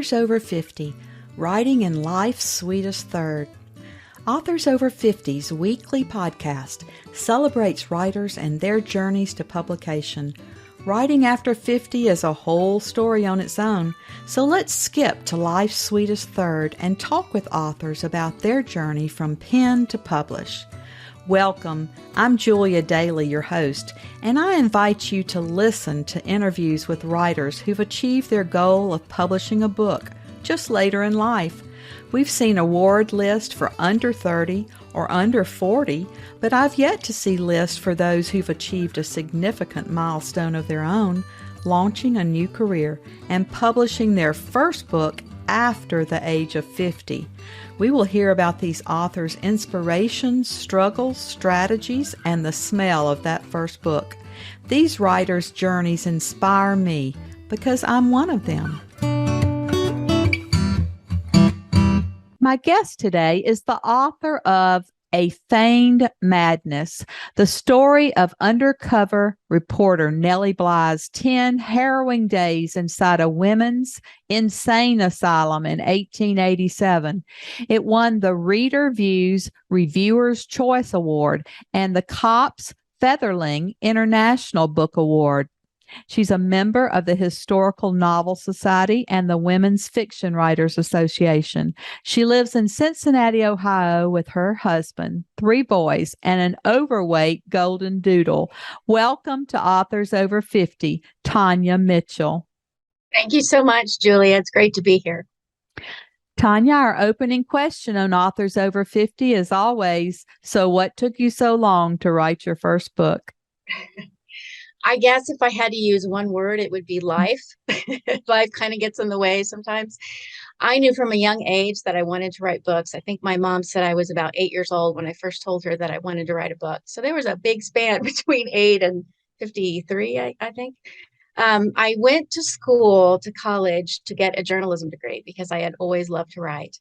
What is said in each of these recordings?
Authors Over 50, Writing in Life's Sweetest Third. Authors Over 50's weekly podcast celebrates writers and their journeys to publication. Writing after 50 is a whole story on its own, so let's skip to life's sweetest third and talk with authors about their journey from pen to publish. Welcome, I'm Julia Daly, your host, and I invite you to listen to interviews with writers who've achieved their goal of publishing a book just later in life. We've seen award lists for under 30 or under 40, but I've yet to see lists for those who've achieved a significant milestone of their own, launching a new career and publishing their first book after the age of 50. We will hear about these authors' inspirations, struggles, strategies, and the smell of that first book. These writers' journeys inspire me because I'm one of them. My guest today is the author of A Feigned Madness, the story of undercover reporter Nellie Bly's 10 harrowing days inside a women's insane asylum in 1887. It won the Reader Views Reviewer's Choice Award and the Kops-Fetherling International Book Award. She's a member of the Historical Novel Society and the Women's Fiction Writers Association. She lives in Cincinnati, Ohio with her husband, 3 boys, and an overweight golden doodle. Welcome to Authors Over 50, Tonya Mitchell. Thank you so much, Julia. It's great to be here. Tonya, our opening question on Authors Over 50 is always, so what took you so long to write your first book? I guess if I had to use one word, it would be life. Life kind of gets in the way sometimes. I knew from a young age that I wanted to write books. I think my mom said I was about 8 years old when I first told her that I wanted to write a book. So there was a big span between 8 and 53, I think. I went to college to get a journalism degree because I had always loved to write.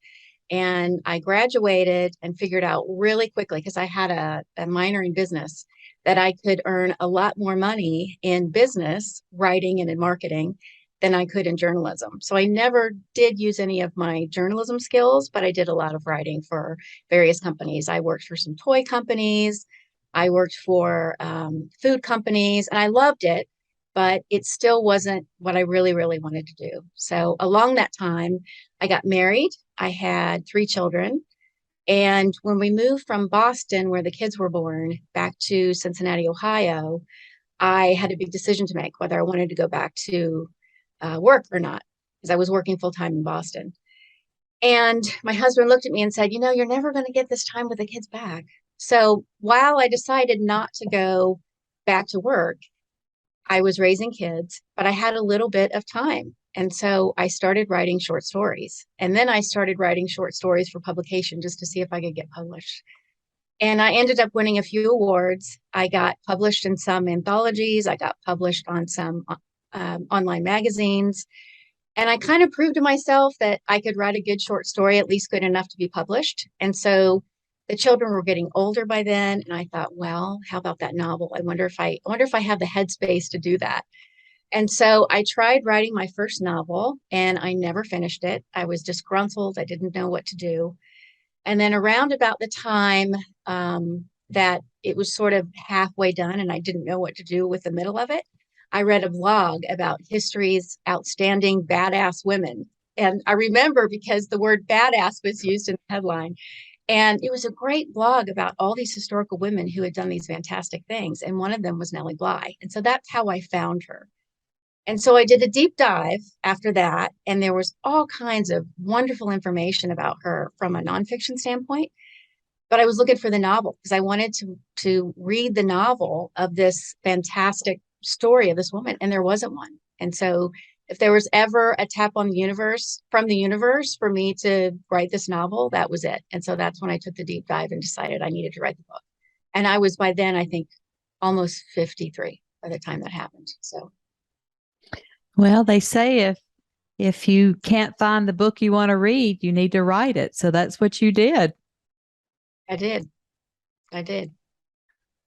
And I graduated and figured out really quickly, because I had a minor in business, that I could earn a lot more money in business, writing and in marketing than I could in journalism. So I never did use any of my journalism skills, but I did a lot of writing for various companies. I worked for some toy companies. I worked for food companies, and I loved it, but it still wasn't what I really, really wanted to do. So along that time, I got married. I had 3 children. And when we moved from Boston, where the kids were born, back to Cincinnati, Ohio, I had a big decision to make whether I wanted to go back to work or not, because I was working full time in Boston. And my husband looked at me and said, you're never going to get this time with the kids back. So while I decided not to go back to work, I was raising kids, but I had a little bit of time. And so I started writing short stories. And then I started writing short stories for publication just to see if I could get published. And I ended up winning a few awards. I got published in some anthologies. I got published on some online magazines. And I kind of proved to myself that I could write a good short story, at least good enough to be published. And so the children were getting older by then. And I thought, well, how about that novel? I wonder if I have the headspace to do that. And so I tried writing my first novel, and I never finished it. I was disgruntled. I didn't know what to do. And then around about the time that it was sort of halfway done and I didn't know what to do with the middle of it, I read a blog about history's outstanding badass women. And I remember because the word badass was used in the headline. And it was a great blog about all these historical women who had done these fantastic things. And one of them was Nellie Bly. And so that's how I found her. And so I did a deep dive after that, and there was all kinds of wonderful information about her from a nonfiction standpoint. But I was looking for the novel because I wanted to read the novel of this fantastic story of this woman, and there wasn't one. And so if there was ever a tap on the universe from the universe for me to write this novel, that was it. And so that's when I took the deep dive and decided I needed to write the book. And I was by then, I think, almost 53 by the time that happened. So. Well, they say if you can't find the book you want to read, you need to write it. So that's what you did. I did.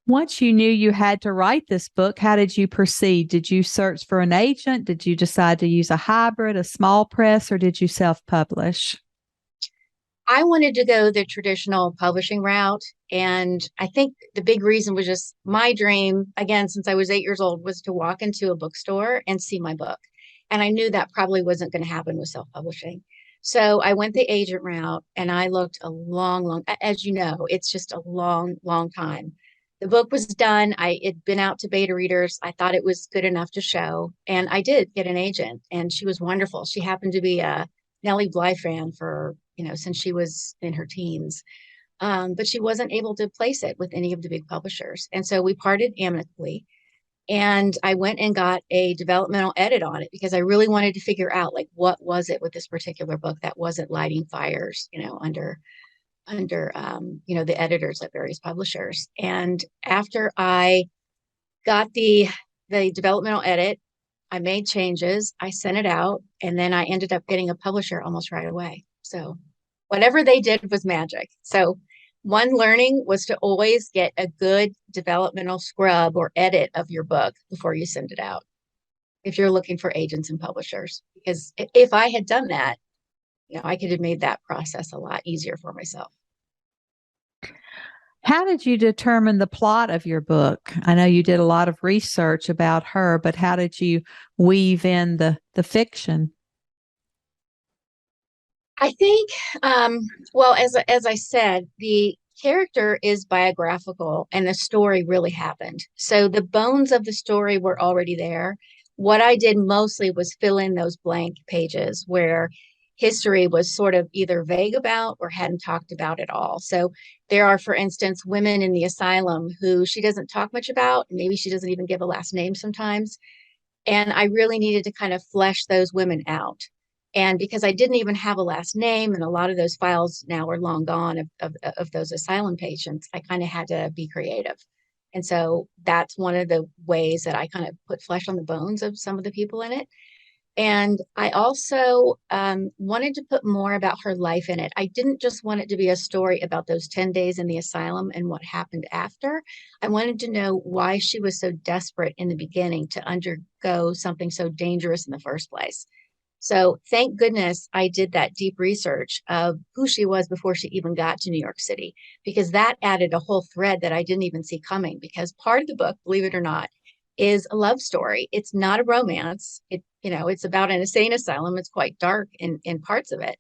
Once you knew you had to write this book, how did you proceed? Did you search for an agent? Did you decide to use a hybrid, a small press, or did you self-publish? I wanted to go the traditional publishing route. And I think the big reason was just my dream, again, since I was 8 years old, was to walk into a bookstore and see my book. And I knew that probably wasn't going to happen with self-publishing. So I went the agent route and I looked a long, as you know, it's just a long time. The book was done. It'd been out to beta readers. I thought it was good enough to show. And I did get an agent, and she was wonderful. She happened to be a Nellie Bly fan for, since she was in her teens. But she wasn't able to place it with any of the big publishers. And so we parted amicably. And I went and got a developmental edit on it because I really wanted to figure out, like, what was it with this particular book that wasn't lighting fires, under the editors at various publishers. And after I got the developmental edit, I made changes, I sent it out, and then I ended up getting a publisher almost right away. So whatever they did was magic. So one learning was to always get a good developmental scrub or edit of your book before you send it out, if you're looking for agents and publishers. Because if I had done that, I could have made that process a lot easier for myself. How did you determine the plot of your book? I know you did a lot of research about her, but how did you weave in the fiction? I think, well, as I said, the character is biographical and the story really happened. So the bones of the story were already there. What I did mostly was fill in those blank pages where history was sort of either vague about or hadn't talked about at all. So there are, for instance, women in the asylum who she doesn't talk much about. Maybe she doesn't even give a last name sometimes. And I really needed to kind of flesh those women out. And because I didn't even have a last name, and a lot of those files now are long gone of those asylum patients, I kind of had to be creative. And so that's one of the ways that I kind of put flesh on the bones of some of the people in it. And I also wanted to put more about her life in it. I didn't just want it to be a story about those 10 days in the asylum and what happened after. I wanted to know why she was so desperate in the beginning to undergo something so dangerous in the first place. So thank goodness I did that deep research of who she was before she even got to New York City, because that added a whole thread that I didn't even see coming. Because part of the book, believe it or not, is a love story. It's not a romance. It's about an insane asylum. It's quite dark in parts of it,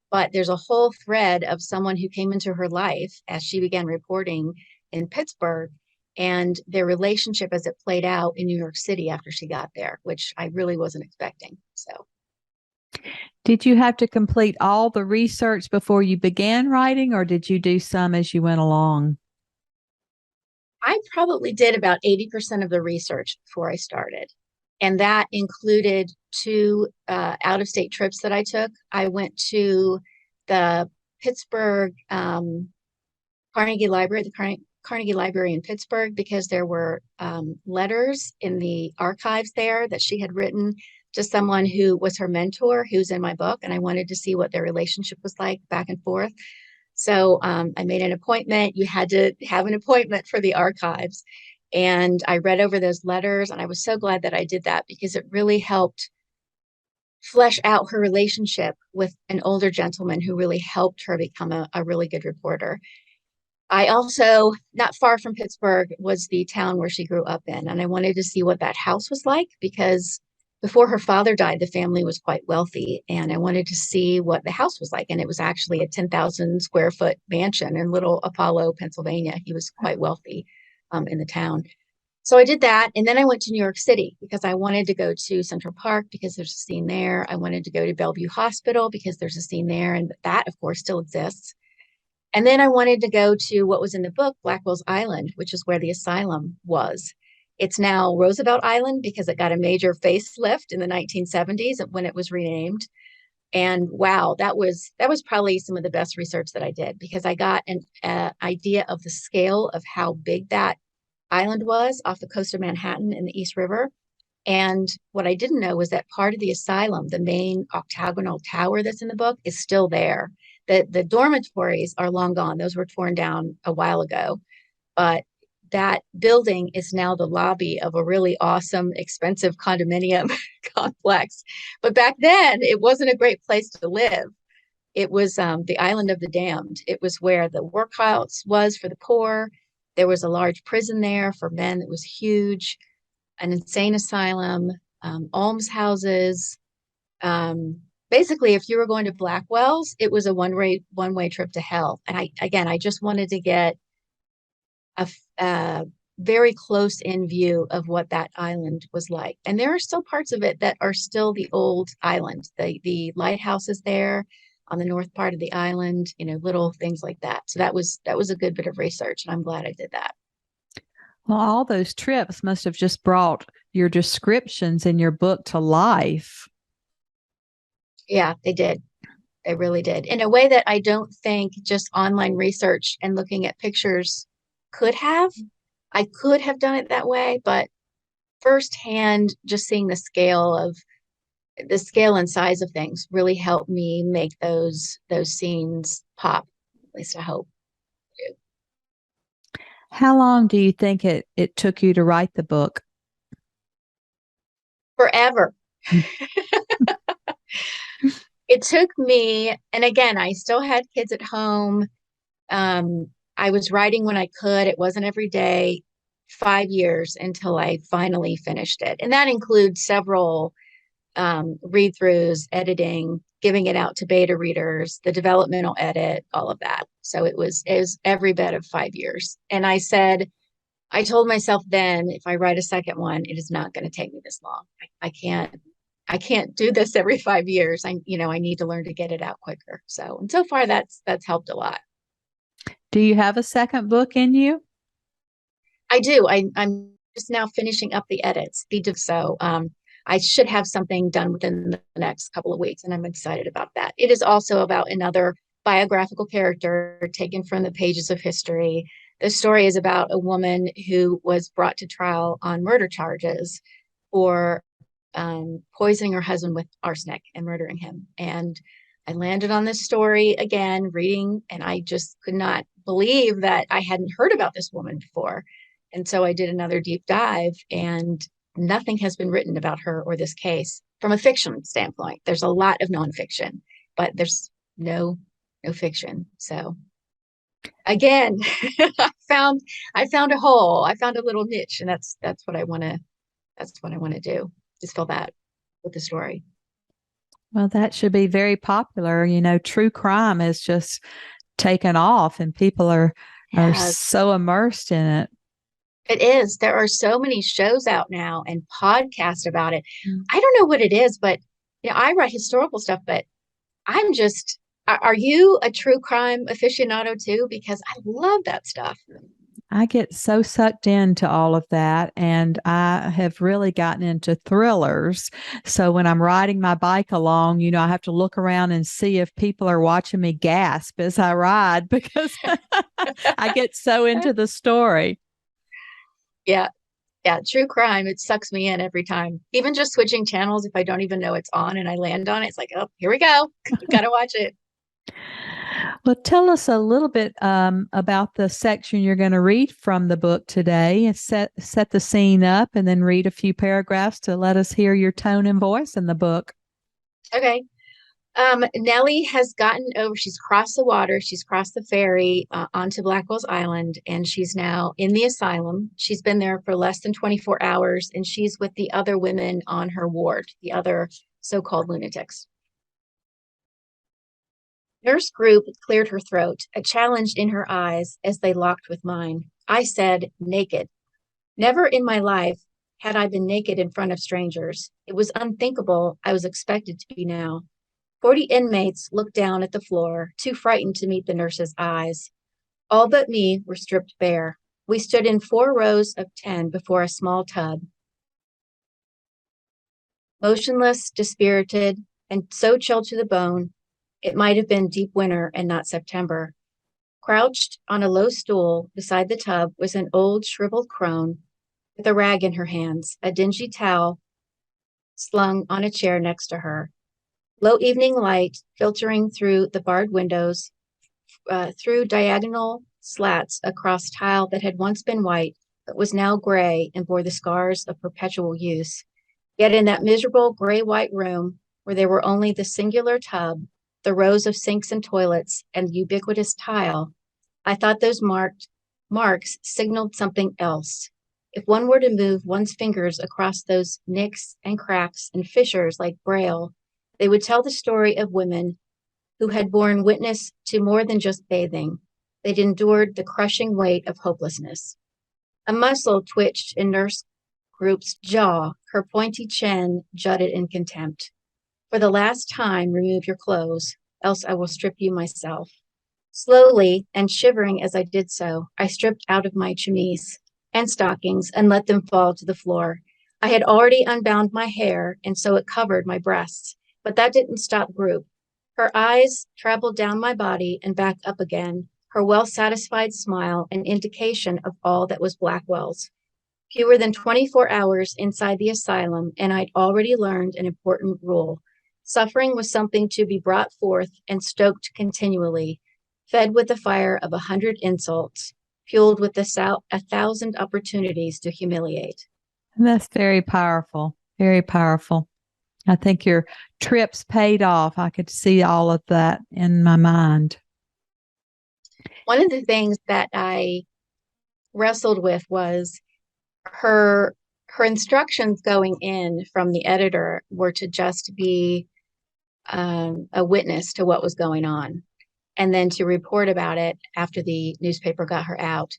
but there's a whole thread of someone who came into her life as she began reporting in Pittsburgh, and their relationship as it played out in New York City after she got there, which I really wasn't expecting. So, did you have to complete all the research before you began writing, or did you do some as you went along? I probably did about 80% of the research before I started. And that included two out-of-state trips that I took. I went to the Pittsburgh Carnegie Library, the Carnegie Library in Pittsburgh, because there were letters in the archives there that she had written to someone who was her mentor, who's in my book. And I wanted to see what their relationship was like back and forth. So I made an appointment. You had to have an appointment for the archives. And I read over those letters, and I was so glad that I did that because it really helped flesh out her relationship with an older gentleman who really helped her become a really good reporter. I also, not far from Pittsburgh, was the town where she grew up in. And I wanted to see what that house was like because before her father died, the family was quite wealthy. And I wanted to see what the house was like. And it was actually a 10,000 square foot mansion in Little Apollo, Pennsylvania. He was quite wealthy in the town. So I did that. And then I went to New York City because I wanted to go to Central Park because there's a scene there. I wanted to go to Bellevue Hospital because there's a scene there. And that, of course, still exists. And then I wanted to go to what was in the book, Blackwell's Island, which is where the asylum was. It's now Roosevelt Island because it got a major facelift in the 1970s when it was renamed. And wow, that was probably some of the best research that I did because I got an idea of the scale of how big that island was off the coast of Manhattan in the East River. And what I didn't know was that part of the asylum, the main octagonal tower that's in the book, is still there. The dormitories are long gone. Those were torn down a while ago. But that building is now the lobby of a really awesome, expensive condominium complex. But back then, it wasn't a great place to live. It was the Island of the Damned. It was where the workhouse was for the poor. There was a large prison there for men that was huge, an insane asylum, almshouses. Basically, if you were going to Blackwell's, it was a one way trip to hell. And I just wanted to get a very close in view of what that island was like. And there are still parts of it that are still the old island. The lighthouse is there on the north part of the island, little things like that. So that was a good bit of research, and I'm glad I did that. Well, all those trips must have just brought your descriptions in your book to life. Yeah, they did. They really did. In a way that I don't think just online research and looking at pictures could have. I could have done it that way, but firsthand, just seeing the scale and size of things really helped me make those scenes pop. At least I hope. How long do you think it took you to write the book? Forever. It took me, and again, I still had kids at home. I was writing when I could. It wasn't every day. 5 years until I finally finished it. And that includes several read-throughs, editing, giving it out to beta readers, the developmental edit, all of that. So it was every bit of 5 years. And I told myself then, if I write a second one, it is not going to take me this long. I can't do this every 5 years. I need to learn to get it out quicker. And so far that's helped a lot. Do you have a second book in you? I do. I'm just now finishing up the edits. So I should have something done within the next couple of weeks, and I'm excited about that. It is also about another biographical character taken from the pages of history. The story is about a woman who was brought to trial on murder charges for poisoning her husband with arsenic and murdering him. And I landed on this story again, reading, and I just could not believe that I hadn't heard about this woman before. And so I did another deep dive, and nothing has been written about her or this case from a fiction standpoint. There's a lot of nonfiction, but there's no fiction. So again, I found a hole. I found a little niche, and that's what I want to do. Just fill that with the story. Well, that should be very popular. True crime is just taken off, and people are so immersed in it. It is. There are so many shows out now and podcasts about it. I don't know what it is, but I write historical stuff, but are you a true crime aficionado too? Because I love that stuff. I get so sucked into all of that, and I have really gotten into thrillers. So when I'm riding my bike along, I have to look around and see if people are watching me gasp as I ride, because I get so into the story. Yeah. Yeah. True crime. It sucks me in every time. Even just switching channels, if I don't even know it's on and I land on it, it's like, oh, here we go. Got to watch it. Well, tell us a little bit about the section you're going to read from the book today, and set the scene up, and then read a few paragraphs to let us hear your tone and voice in the book. Okay. Nellie has gotten over, she's crossed the water, she's crossed the ferry onto Blackwell's Island, and she's now in the asylum. She's been there for less than 24 hours, and she's with the other women on her ward, the other so-called lunatics. Nurse Group cleared her throat, a challenge in her eyes as they locked with mine. I said, naked. Never in my life had I been naked in front of strangers. It was unthinkable I was expected to be now. 40 inmates looked down at the floor, too frightened to meet the nurse's eyes. All but me were stripped bare. We stood in 4 rows of 10 before a small tub. Motionless, dispirited, and so chilled to the bone, it might have been deep winter and not September. Crouched on a low stool beside the tub was an old shriveled crone with a rag in her hands, a dingy towel slung on a chair next to her. Low evening light filtering through the barred windows, through diagonal slats across tile that had once been white, but was now gray and bore the scars of perpetual use. Yet in that miserable gray-white room, where there were only the singular tub, the rows of sinks and toilets, and the ubiquitous tile, I thought those marks signaled something else. If one were to move one's fingers across those nicks and cracks and fissures like Braille, they would tell the story of women who had borne witness to more than just bathing. They'd endured the crushing weight of hopelessness. A muscle twitched in Nurse Group's jaw, her pointy chin jutted in contempt. For the last time, remove your clothes, else I will strip you myself. Slowly, and shivering as I did so, I stripped out of my chemise and stockings and let them fall to the floor. I had already unbound my hair, and so it covered my breasts, but that didn't stop Group. Her eyes traveled down my body and back up again, her well-satisfied smile an indication of all that was Blackwell's. Fewer than 24 hours inside the asylum, and I'd already learned an important rule. Suffering was something to be brought forth and stoked continually, fed with the fire of 100 insults, fueled with 1,000 opportunities to humiliate. That's very powerful. Very powerful. I think your trips paid off. I could see all of that in my mind. One of the things that I wrestled with was her instructions going in from the editor were to just be a witness to what was going on, and then to report about it after the newspaper got her out.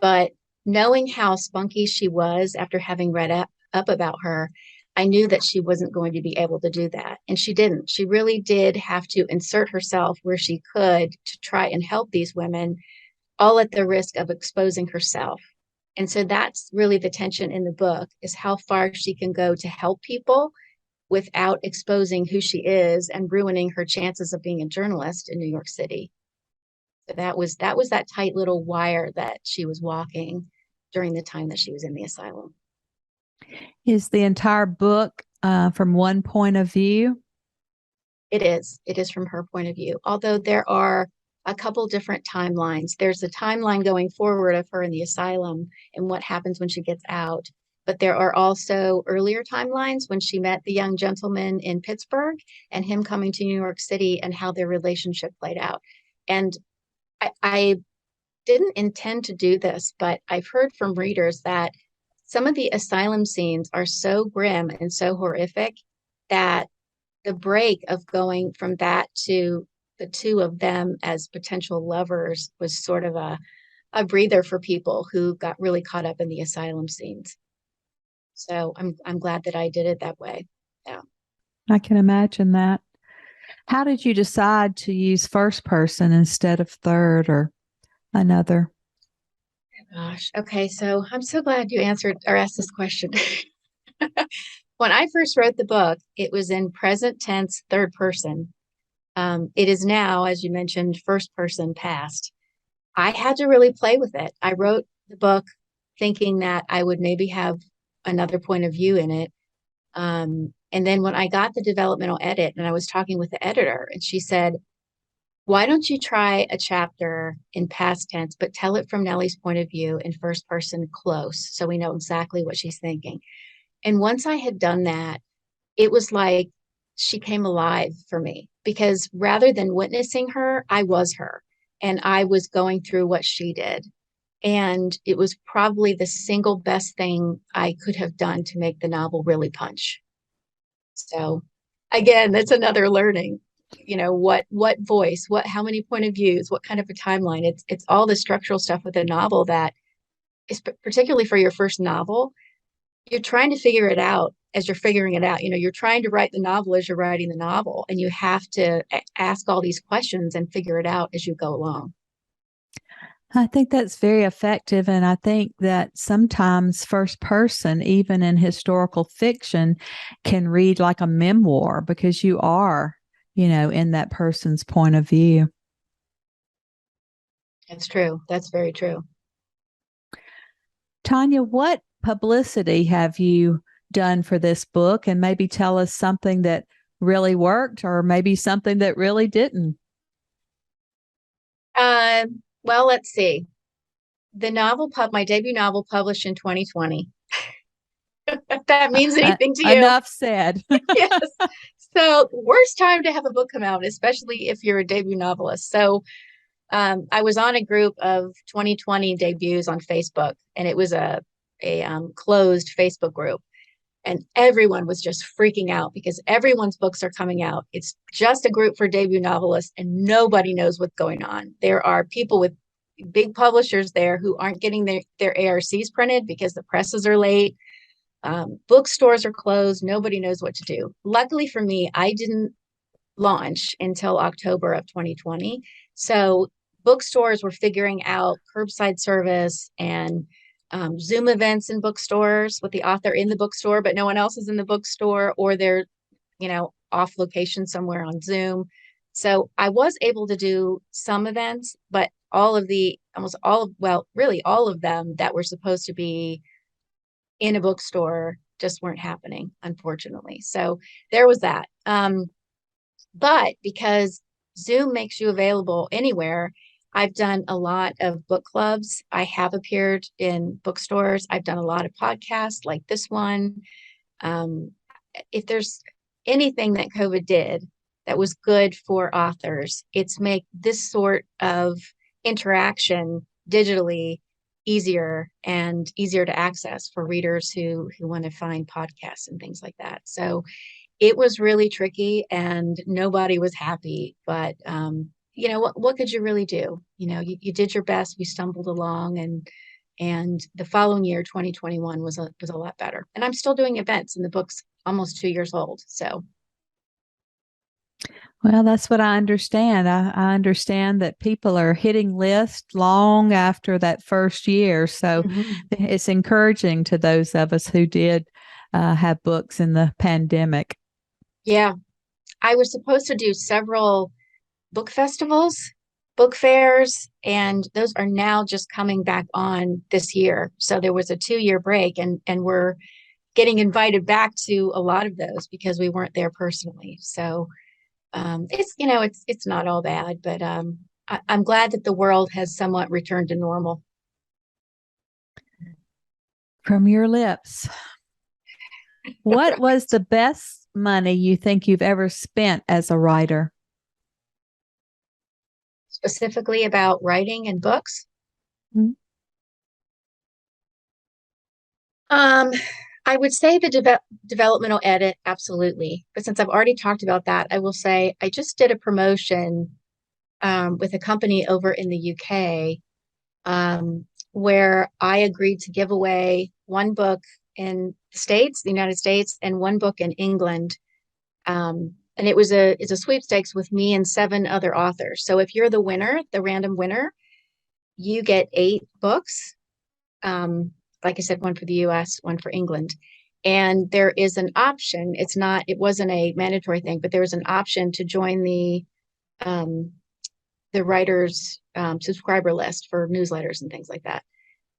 But knowing how spunky she was after having read up about her, I knew that she wasn't going to be able to do that. And she didn't. She really did have to insert herself where she could to try and help these women, all at the risk of exposing herself. And so that's really the tension in the book, is how far she can go to help people without exposing who she is and ruining her chances of being a journalist in New York City. So that was that tight little wire that she was walking during the time that she was in the asylum. Is the entire book from one point of view? It is. It is from her point of view, although there are a couple different timelines. There's a timeline going forward of her in the asylum and what happens when she gets out. But there are also earlier timelines when she met the young gentleman in Pittsburgh and him coming to New York City and how their relationship played out. And I didn't intend to do this, but I've heard from readers that some of the asylum scenes are so grim and so horrific that the break of going from that to the two of them as potential lovers was sort of a breather for people who got really caught up in the asylum scenes. So I'm glad that I did it that way. Yeah. I can imagine that. How did you decide to use first person instead of third or another? Gosh. Okay. So I'm so glad you answered or asked this question. When I first wrote the book, it was in present tense, third person. It is now, as you mentioned, first person past. I had to really play with it. I wrote the book thinking that I would maybe have another point of view in it. And then when I got the developmental edit and I was talking with the editor, and she said, why don't you try a chapter in past tense, but tell it from Nellie's point of view in first person close, so we know exactly what she's thinking. And once I had done that, it was like she came alive for me, because rather than witnessing her, I was her, and I was going through what she did. And it was probably the single best thing I could have done to make the novel really punch. So again, that's another learning, what voice, how many point of views, what kind of a timeline. It's all the structural stuff with a novel that is particularly for your first novel. You're trying to figure it out as you're figuring it out. You're trying to write the novel as you're writing the novel, and you have to ask all these questions and figure it out as you go along. I think that's very effective. And I think that sometimes first person, even in historical fiction, can read like a memoir because you are, in that person's point of view. That's true. That's very true. Tonya, what publicity have you done for this book? And maybe tell us something that really worked or maybe something that really didn't. Well, let's see. My debut novel published in 2020. If that means anything to you. Enough said. Yes. So worst time to have a book come out, especially if you're a debut novelist. So I was on a group of 2020 debuts on Facebook, and it was a closed Facebook group. And everyone was just freaking out because everyone's books are coming out. It's just a group for debut novelists, and nobody knows what's going on. There are people with big publishers there who aren't getting their ARCs printed because the presses are late. Bookstores are closed. Nobody knows what to do. Luckily for me, I didn't launch until October of 2020. So bookstores were figuring out curbside service and Zoom events in bookstores with the author in the bookstore, but no one else is in the bookstore, or they're, off location somewhere on Zoom. So I was able to do some events, but really all of them that were supposed to be in a bookstore just weren't happening, unfortunately. So there was that. But because Zoom makes you available anywhere, I've done a lot of book clubs. I have appeared in bookstores. I've done a lot of podcasts like this one. Um, if there's anything that COVID did that was good for authors, it's make this sort of interaction digitally easier to access for readers who want to find podcasts and things like that. So it was really tricky and nobody was happy, but what could you really do? You did your best. We stumbled along, and the following year, 2021 was a lot better. And I'm still doing events, and the book's almost 2 years old. So Well, that's what I understand. I understand that people are hitting lists long after that first year. So Mhm. it's encouraging to those of us who did have books in the pandemic. Yeah, I was supposed to do several book festivals, book fairs, and those are now just coming back on this year. So there was a 2 year break, and we're getting invited back to a lot of those because we weren't there personally. So it's not all bad, but I'm glad that the world has somewhat returned to normal. From your lips, what was the best money you think you've ever spent as a writer? Specifically about writing and books. Mm-hmm. Um, I would say the developmental edit, absolutely. But since I've already talked about that, I will say I just did a promotion with a company over in the UK, where I agreed to give away one book in the United States, and one book in England. And it's a sweepstakes with me and 7 other authors. So if you're the winner, the random winner, you get 8 books. Um, like I said, one for the US, one for England. And there is an option. It wasn't a mandatory thing, but there was an option to join um, the writers subscriber list for newsletters and things like that.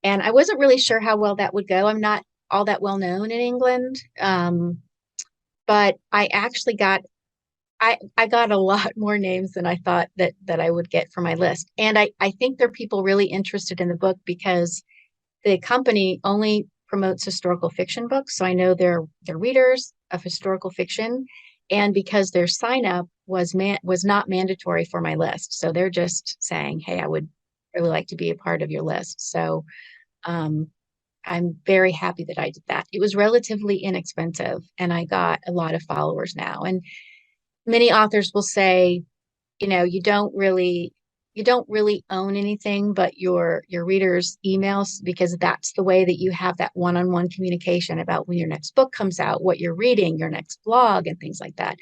And I wasn't really sure how well that would go. I'm not all that well known in England, but I got a lot more names than I thought that I would get for my list. And I think there are people really interested in the book because the company only promotes historical fiction books. So I know they're readers of historical fiction. And because their sign up was not mandatory for my list. So they're just saying, hey, I would really like to be a part of your list. So um, I'm very happy that I did that. It was relatively inexpensive, and I got a lot of followers now. And many authors will say, you don't really own anything but your readers' emails, because that's the way that you have that one-on-one communication about when your next book comes out, what you're reading, your next blog, and things like that.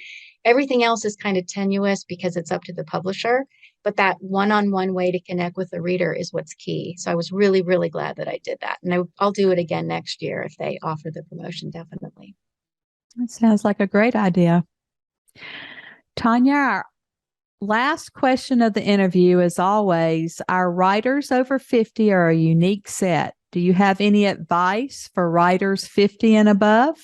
Everything else is kind of tenuous because it's up to the publisher, but that one-on-one way to connect with the reader is what's key. So I was really, really glad that I did that. And I'll do it again next year if they offer the promotion, definitely. That sounds like a great idea. Tonya, our last question of the interview, as always, our writers over 50 are a unique set. Do you have any advice for writers 50 and above?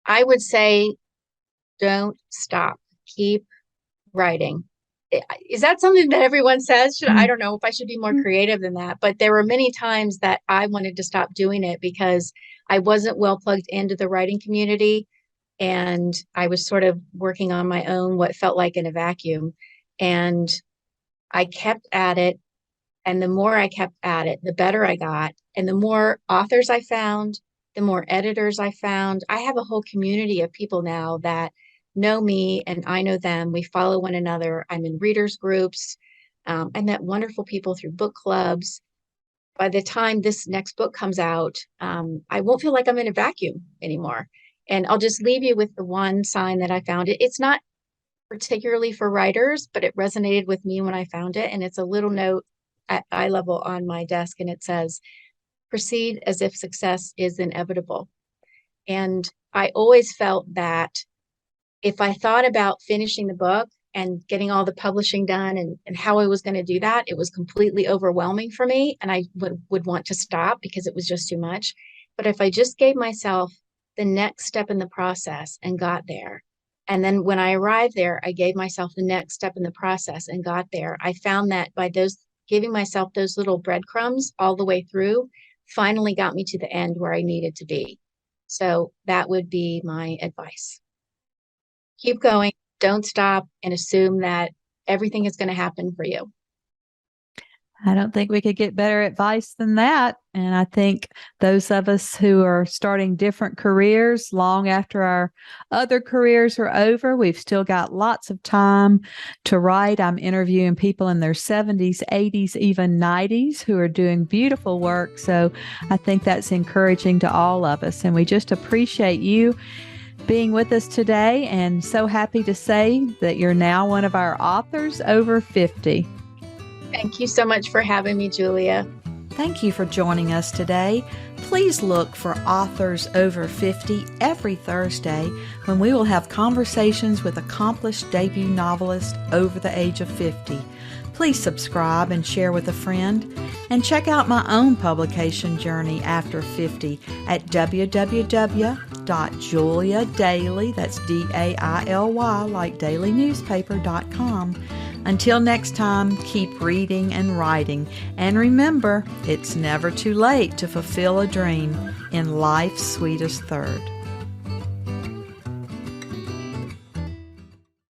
I would say don't stop. Keep writing. Is that something that everyone says? I Mm. don't know if I should be more creative than that, but there were many times that I wanted to stop doing it because I wasn't well plugged into the writing community, and I was sort of working on my own, what felt like in a vacuum. And I kept at it. And the more I kept at it, the better I got. And the more authors I found, the more editors I found. I have a whole community of people now that know me and I know them. We follow one another. I'm in readers groups. I met wonderful people through book clubs. By the time this next book comes out, I won't feel like I'm in a vacuum anymore. And I'll just leave you with the one sign that I found. It's not particularly for writers, but it resonated with me when I found it. And it's a little note at eye level on my desk, and it says, proceed as if success is inevitable. And I always felt that if I thought about finishing the book and getting all the publishing done and how I was going to do that, it was completely overwhelming for me. And I would want to stop because it was just too much. But if I just gave myself the next step in the process and got there, and then when I arrived there, I gave myself the next step in the process and got there, I found that by giving myself those little breadcrumbs all the way through, finally got me to the end where I needed to be. So that would be my advice. Keep going, don't stop, and assume that everything is going to happen for you. I don't think we could get better advice than that. And I think those of us who are starting different careers long after our other careers are over, we've still got lots of time to write. I'm interviewing people in their 70s, 80s, even 90s who are doing beautiful work. So I think that's encouraging to all of us. And we just appreciate you being with us today, and so happy to say that you're now one of our authors over 50. Thank you so much for having me, Julia. Thank you for joining us today. Please look for Authors Over 50 every Thursday when we will have conversations with accomplished debut novelists over the age of 50. Please subscribe and share with a friend, and check out my own publication journey after 50 at www.juliadaily, that's D-A-I-L-Y, like dailynewspaper.com. Until next time, keep reading and writing, and remember, it's never too late to fulfill a dream in life's sweetest third.